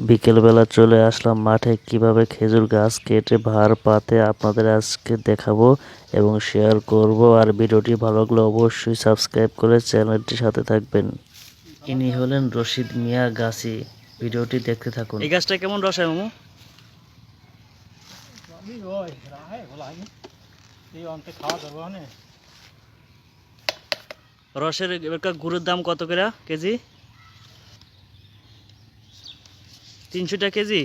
বিকেলবেলা চলে আসলাম মাঠে, কিভাবে খেজুর গাছ কেটে ভার পাতে আপনাদের আজকে দেখাবো এবং শেয়ার করব। আর ভিডিওটি ভালো লাগলে অবশ্যই সাবস্ক্রাইব করে চ্যানেলটির সাথে থাকবেন। ইনি হলেন রশিদ মিয়া গাছি। ভিডিওটি দেখতে থাকুন। এই গাছটা কেমন রস হয় মামু? রসের এবারকার গুড়ের দাম কত করে কেজি? 300 টাকা কেজি।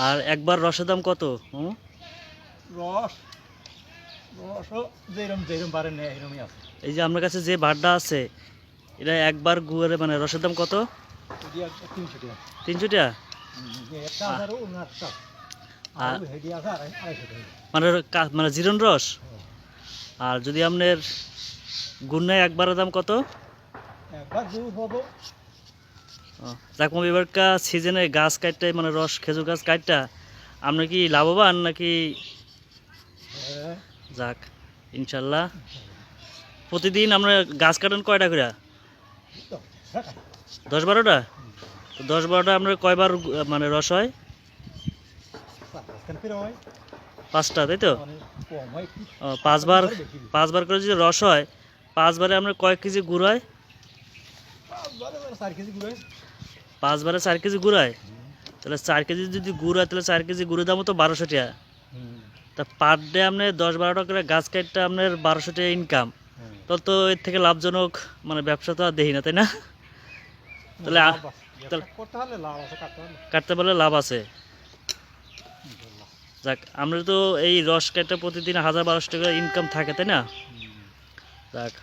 আর একবার রসের দাম কত? এই যে আপনার কাছে যে ভাড়টা আছে, এটা একবার গুড়ের মানে রসের দাম কত? 300 টাকা। মানে মানে জিরন রস। আর যদি আপনার গুড় নেয় একবারের দাম কত? যাকমা এবারকার সিজনে গাছ কাটতে মানে রস খেজুর গাছ কাটটা আপনি কি লাভবান নাকি? যাক ইনশাল্লাহ। প্রতিদিন আমরা গাছ কাটেন কয়টা করে? 10-12টা। তো 10-12টা আপনার কয়বার মানে রস হয়? 5টা, তাই তো? 5বার করে যদি রস হয়, 5বারে আপনার কয় কেজি গুড় হয়? 5বারে 4 কেজি গুড় হয়। তাহলে 4 কেজি যদি গুড় হয়, তাহলে 4 কেজি গুড়ের দামও তো 1200 টাকা। তা পার ডে আপনার 10-12টা করে গাছ কাটতে আপনার 1200 টাকা ইনকাম। তো এর থেকে লাভজনক মানে ব্যবসা তো আর দেখি না, তাই না? তাহলে কাটতে পারলে লাভ আছে। যাক, আমরা তো এই রস কাটতে প্রতিদিন 1000-1200 টাকা ইনকাম থাকে, তাই না? যাক,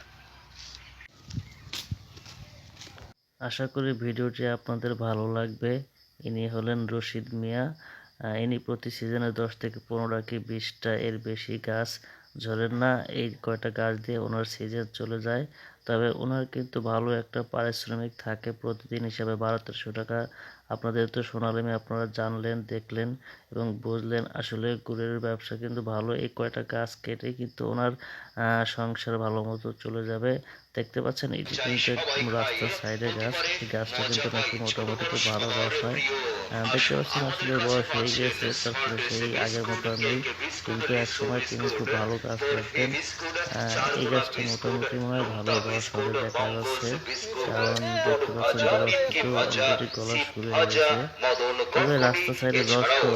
আশা করি ভিডিওটি আপনাদের ভালো লাগবে। ইনি হলেন রশিদ মিয়া। ইনি প্রতি সিজনে 10 থেকে 15টা কি 20টা এর বেশি গাছ ঝরেন না। এই কয়টা গাছ দিয়ে ওনার সিজন চলে যায়। তবে ওনার কিন্তু ভালো একটা পারিশ্রমিক থাকে প্রতিদিন হিসাবে 1200 টাকা। আপনাদের তো শোনালামই, আপনারা জানলেন, দেখলেন এবং বুঝলেন। আসলে গুড়ের ব্যবসা কিন্তু ভালো। এই কয়টা গাছ কেটে কিন্তু ওনার সংসার ভালো মতো চলে যাবে। দেখতে পাচ্ছেন এটি কিন্তু একদম রাস্তার সাইডে গাছ। এই গাছটা কিন্তু নাকি মোটামুটি খুব ভালো রস হয়। দেখতে পাচ্ছেন আসলে বয়স হয়ে গেছে, তারপরে সেই আগের মতো নেই, কিন্তু এক সময় তিনি খুব ভালো গাছ রাখতেন। এই গাছটা মোটামুটি মনে হয় ভালো রস হবে দেখা যাচ্ছে, কারণ দেখতে পাচ্ছেন যে রস কিন্তু অলরেডি গলা শুরু হয়ে গেছে। তবে রাস্তা সাইডে রস তো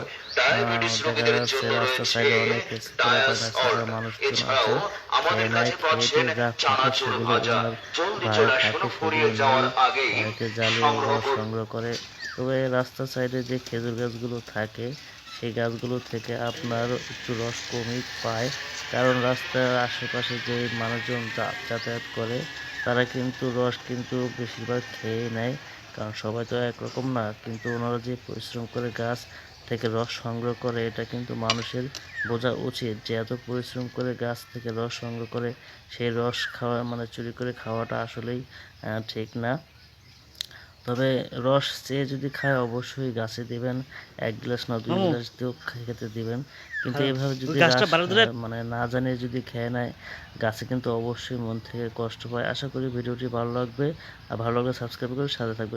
দেখা যাচ্ছে রাস্তার সাইডে অনেক মানুষজন আছে, খেয়ে নেয়, খেয়ে যা থাকে সেগুলো ওনার ভাড়া থাকে, সেগুলো নিয়ে বাড়িতে জ্বালিয়ে রস সংগ্রহ করে। তবে রাস্তার সাইডে যে খেজুর গাছগুলো থাকে, সেই গাছগুলো থেকে আপনার একটু রস কমই পায়, কারণ রাস্তার আশেপাশে যে মানুষজন যাতায়াত করে তারা কিন্তু রস কিন্তু বেশিরভাগ খেয়ে নেয়, কারণ সবাই তো একরকম না। কিন্তু ওনারা যে পরিশ্রম করে গাছ থেকে রস সংগ্রহ করে, এটা কিন্তু মানুষের বোঝা উচিত যে এত পরিশ্রম করে গাছ থেকে রস সংগ্রহ করে সেই রস খাওয়া মানে চুরি করে খাওয়াটা আসলেই ঠিক না। তবে রস চেয়ে যদি খায় অবশ্যই গাছে দিবেন, 1 গ্লাস না 2 গ্লাস দিয়েও খেতে দিবেন। কিন্তু এভাবে যদি মানে না জানিয়ে যদি খেয়ে নেয়, গাছে কিন্তু অবশ্যই মন থেকে কষ্ট পায়। আশা করি ভিডিওটি ভালো লাগবে, আর ভালো লাগলে সাবস্ক্রাইব করে সাথে থাকবে।